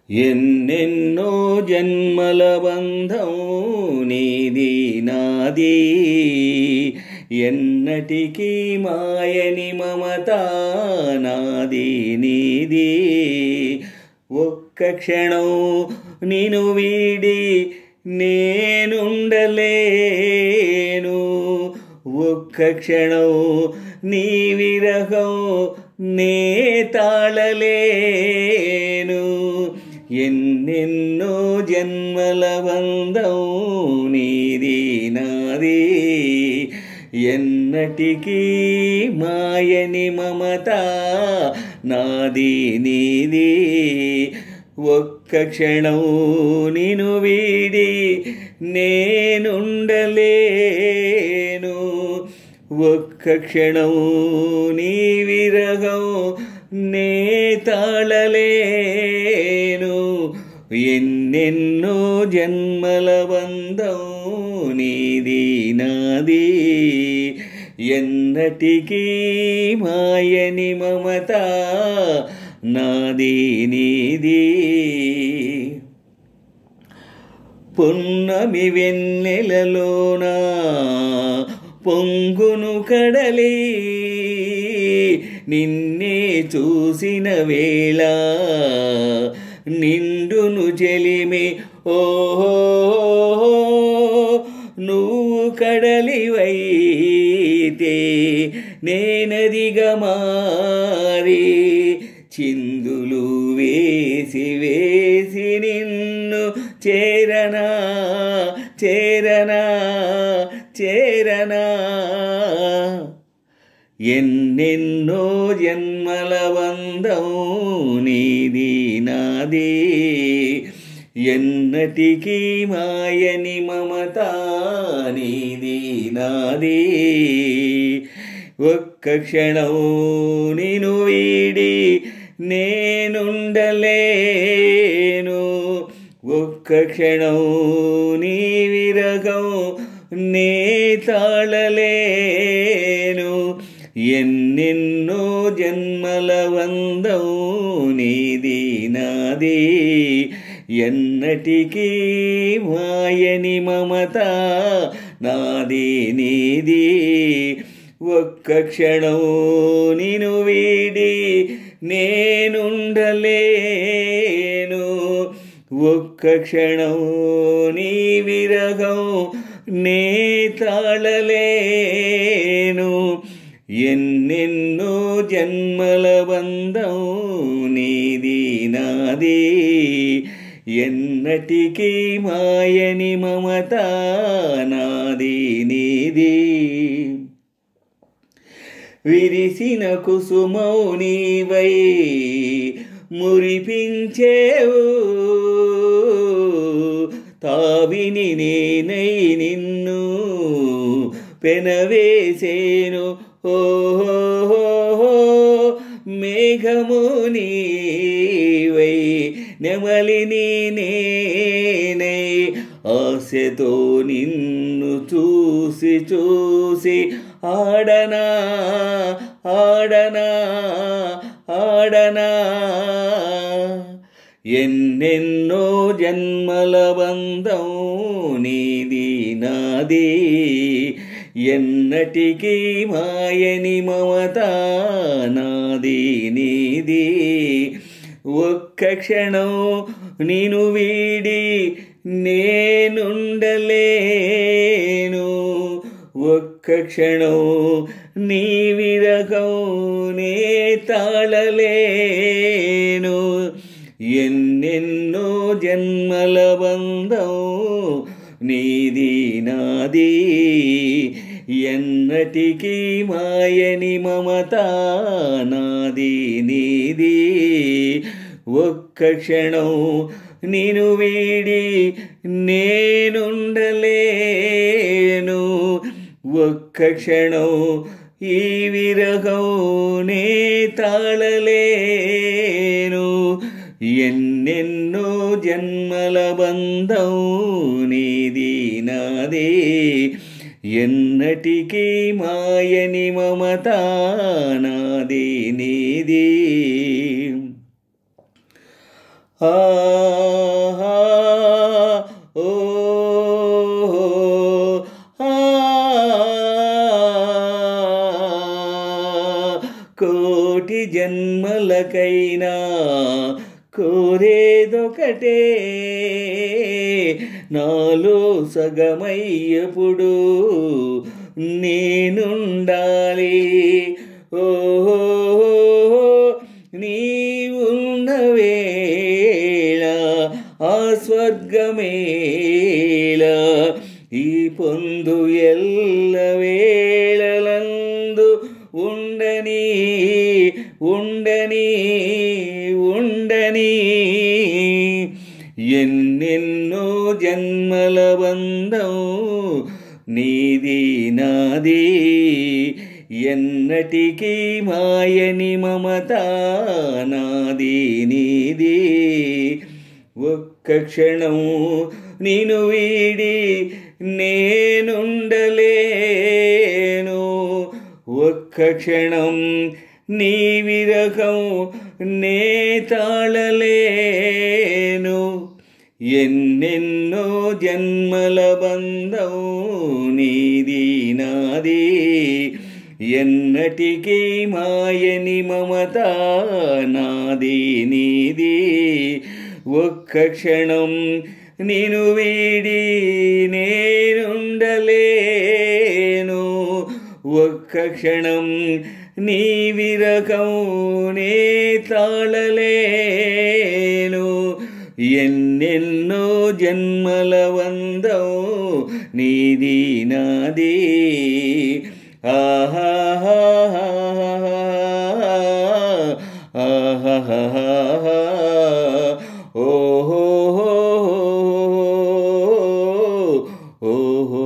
ఎన్నెన్నో జన్మల బంధం నీది నాది, ఎన్నటికీ మాయని మమత నాది నీది. ఒక్క క్షణం నిన్ను వీడి నేనుండలేను, ఒక్క క్షణం నీ విరహం నే తాళలేను. ఎన్నెన్నో జన్మల బంధం నీది నాది, ఎన్నటికీ మాయని మమత నాది నీది. ఒక్క క్షణం నిన్ను వీడి నేనుండలేను, ఒక్క క్షణం నీ విరహం నే తాళలేను. ఎన్నెన్నో జన్మల బంధం నీది నాది, ఎన్నటికీ మాయని మమత నాది నీది. పున్నమి వెన్నెలలోన పొంగును కడలి, నిన్నే చూసిన వేళ నిండును చెలిమి. ఓహో నువ్వు కడలివైతే నేనదిగా మారి, చిందులు వేసి వేసి నిన్ను చేరనా చేరనా చేరనా. ఎన్నెన్నో జన్మల బంధం నీది నాది, ఎన్నటికీ మాయని మమత నీది నాది. ఒక్క క్షణం నిన్ను వీడి నేనుండలేను, ఒక్క క్షణం నీ విరహం నే తాళలేను. ఎన్నెన్నో జన్మల బంధం నీది నాది, ఎన్నటికీ మాయని మమత నాది నీది. ఒక్క క్షణం నిన్ను వీడి నేనుండలేను, ఒక్క క్షణం నీ విరహం నే తాళలేను. ఎన్నెన్నో జన్మల బంధం నీది నాది, ఎన్నటికీ మాయని మమత నాది నీది. విరిసిన కుసుమౌ నీవై మురిపించేవు, తావిని నేనై నిన్ను పెనవేసేను. ఓహో మేఘము నీవై నెమలిని నేనై, ఆశతో నిన్ను చూసి చూసి ఆడనా ఆడనా ఆడనా. ఎన్నెన్నో జన్మల బంధం నీది నాది, ఎన్నటికీ మాయని మమత నాది నీది. ఒక్క క్షణం నిన్ను వీడి నేనుండలేను, ఒక్క క్షణం నీ విరహం నే తాళలేను. ఎన్నెన్నో జన్మల బంధం నీది నాది, ఎన్నటికీ మాయని మమత నాది నీది. ఒక్క క్షణం నిన్ను వీడి నేనుండలేను, ఒక్క క్షణం ఈ విరహం నే తాళలేను. ఎన్నెన్నో జన్మల బంధం నీది నాది, ఎన్నటికీ మాయని మమత నాది నీది. ఆహా ఓ కోటి జన్మలకైనా కోరేదొకటే, నాలో సగమయ్యప్పుడు నేనుండాలి. ఓహో నీవున్న వేళ ఆ స్వర్గమేళ, ఈ పొందు ఎల్ల వేళలందు ఉండని ఉండని ఉండని. ఎన్నెన్నో జన్మల బంధం నీది నాది, ఎన్నటికీ మాయని మమత నాది నీది. ఒక్క క్షణం నిన్ను వీడి నేనుండలేను, ఒక్క క్షణం నీ విరహం నే తాళలేను. ఎన్నెన్నో జన్మల బంధం నీది నాది, ఎన్నటికీ మాయని మమత నాది నీది. ఒక్క క్షణం నిన్ను వీడి నేనుండలేను, ఒక్క క్షణం నీ విరహం నే తాళలేను. ఎన్నెన్నో జన్మల బంధం నీది నాది. ఆహా ఆహా ఓహో ఓహో.